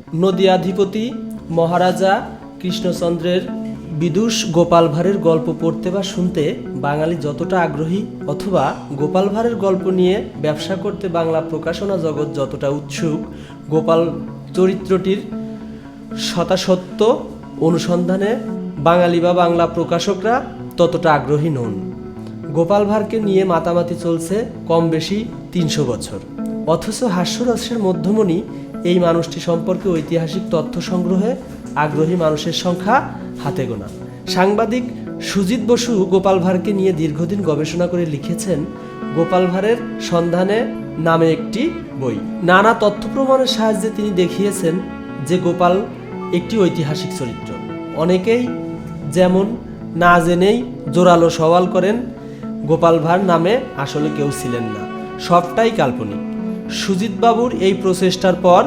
নদিয়াধিপতি মহারাজা কৃষ্ণচন্দ্রের বিদুষ গোপাল ভাঁড়ের গল্প পড়তে বা শুনতে বাঙালি যতটা আগ্রহী, অথবা গোপাল ভাঁড়ের গল্প নিয়ে ব্যবসা করতে বাংলা প্রকাশনা জগৎ যতটা উৎসুক, গোপাল চরিত্রটির শতাসত্য অনুসন্ধানে বাঙালি বা বাংলা প্রকাশকরা ততটা আগ্রহী নন। গোপাল ভাঁড়কে নিয়ে মাতামাতি চলছে কম বেশি ৩০০ বছর, অথচ হাস্যরসের মধ্যমণি এই মানুষটি সম্পর্কে ঐতিহাসিক তথ্য সংগ্রহে আগ্রহী মানুষের সংখ্যা হাতে গোনা। সাংবাদিক সুজিত বসু গোপাল ভাঁড়কে নিয়ে দীর্ঘদিন গবেষণা করে লিখেছেন গোপাল ভাঁড়ের সন্ধানে নামে একটি বই। নানা তথ্য প্রমাণের সাহায্যে তিনি দেখিয়েছেন যে গোপাল একটি ঐতিহাসিক চরিত্র। অনেকেই যেমন না জেনেই জোরালো সওয়াল করেন গোপাল ভাঁড় নামে আসলে কেউ ছিলেন না, সবটাই কাল্পনিক। সুজিত বাবুর এই প্রচেষ্টার পর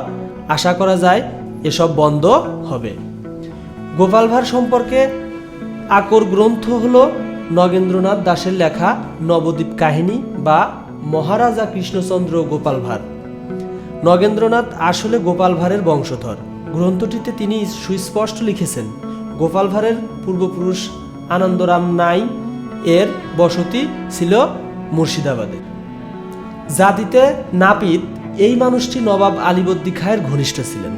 আশা করা যায় এসব বন্ধ হবে। গোপাল ভাঁড় সম্পর্কে আকর গ্রন্থ হল নগেন্দ্রনাথ দাশের লেখা নবদ্বীপ কাহিনী বা মহারাজা কৃষ্ণচন্দ্র গোপাল ভাঁড়। নগেন্দ্রনাথ আসলে গোপাল ভাঁড়ের বংশধর। গ্রন্থটিতে তিনি সুস্পষ্ট লিখেছেন গোপাল ভাঁড়ের পূর্বপুরুষ আনন্দরাম নাই এর বসতি ছিল মুর্শিদাবাদে। জাতিতে নাপিত এই মানুষটি নবাব আলীবর্দী খাঁয়ের ঘনিষ্ঠ ছিলেন।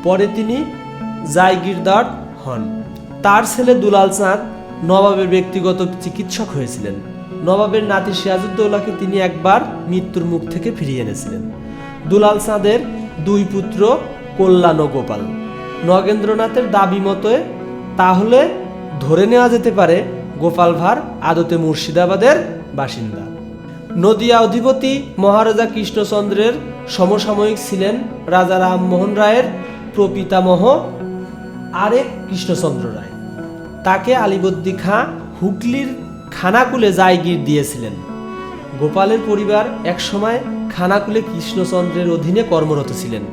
পরে তিনি জায়গিরদার হন। তার ছেলে দুলাল চাঁদ নবাবের ব্যক্তিগত চিকিৎসক হয়েছিলেন। নবাবের নাতি সিরাজউদ্দৌলাকে তিনি একবার মৃত্যুর মুখ থেকে ফিরিয়ে এনেছিলেন। দুলাল চাঁদের দুই পুত্র কল্যাণ ও গোপাল। নগেন্দ্রনাথের দাবি মতে তাহলে ধরে নেওয়া যেতে পারে গোপাল ভাঁড় আদতে মুর্শিদাবাদের বাসিন্দা। নদিয়া অধিপতি মহারাজা কৃষ্ণচন্দ্রের সমসাময়িক ছিলেন রাজা রামমোহন রায়ের প্রপিতামহ আরেক কৃষ্ণচন্দ্র রায়। তাকে আলীবর্দী খাঁ হুগলির খানাকুলে জায়গির দিয়েছিলেন। গোপালের পরিবার একসময় খানাকুলে কৃষ্ণচন্দ্রের অধীনে কর্মরত ছিলেন।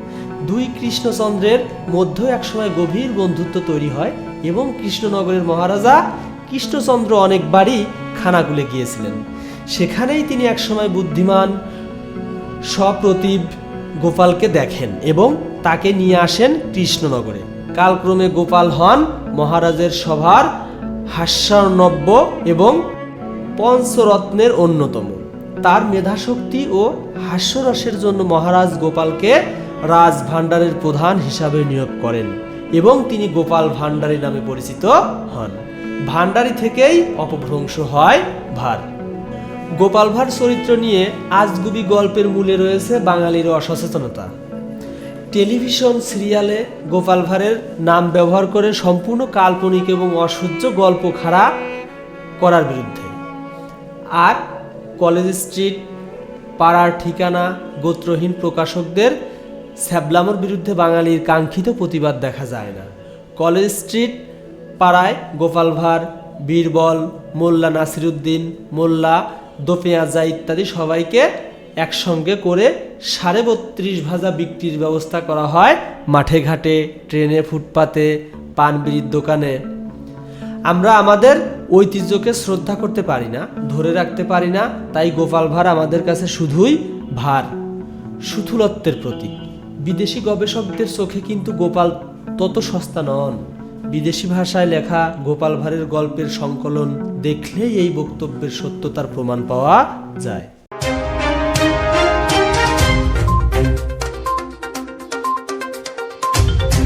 দুই কৃষ্ণচন্দ্রের মধ্যে একসময় গভীর বন্ধুত্ব তৈরি হয় এবং কৃষ্ণনগরের মহারাজা কৃষ্ণচন্দ্র অনেকবারই খানাকুলে গিয়েছিলেন। সেখানেই তিনি একসময় বুদ্ধিমান সপ্রতিভ গোপালকে দেখেন এবং তাকে নিয়ে আসেন কৃষ্ণনগরে। কালক্রমে গোপাল হন মহারাজের সভার হাস্যার্ণব এবং পঞ্চরত্নের অন্যতম। তার মেধাশক্তি ও হাস্যরসের জন্য মহারাজ গোপালকে রাজ ভাণ্ডারের প্রধান হিসাবে নিয়োগ করেন এবং তিনি গোপাল ভাণ্ডারী নামে পরিচিত হন। ভাণ্ডারী থেকেই অপভ্রংশ হয় ভাঁড়। গোপাল ভাঁড় চরিত্র নিয়ে আজগুবি গল্পের মূলে রয়েছে বাঙালির অসচেতনতা। টেলিভিশন সিরিয়ালে গোপাল ভাঁড়ের নাম ব্যবহার করে সম্পূর্ণ কাল্পনিক এবং অসহ্য গল্প খাড়া করার বিরুদ্ধে। আর কলেজ স্ট্রিট, পাড়ার ঠিকানা, গোত্রহীন প্রকাশকদের ছ্যাবলামোর বিরুদ্ধে বাঙালির কাঙ্ক্ষিত প্রতিবাদ দেখা যায় না। কলেজ স্ট্রিট পাড়ায় গোপাল ভাঁড়, বীরবল, মোল্লা নাসিরুদ্দিন, মোল্লা দোপেয়াজা ইত্যাদি সবাইকে একসঙ্গে করে ৩২.৫ ভাজা বিক্রির ব্যবস্থা করা হয় মাঠে ঘাটে, ট্রেনে, ফুটপাতে, পান বিড়ির দোকানে। আমরা আমাদের ঐতিহ্যকে শ্রদ্ধা করতে পারি না, ধরে রাখতে পারি না, তাই গোপাল ভাঁড় আমাদের কাছে শুধুই ভাঁড়, সুথুলত্বের প্রতীক। বিদেশি গবেষকদের চোখে কিন্তু গোপাল তত সস্তা নন। বিদেশি ভাষায় লেখা গোপাল ভাঁড়ের গল্পের সংকলন দেখলেই এই বক্তব্যের সত্যতার প্রমাণ পাওয়া যায়।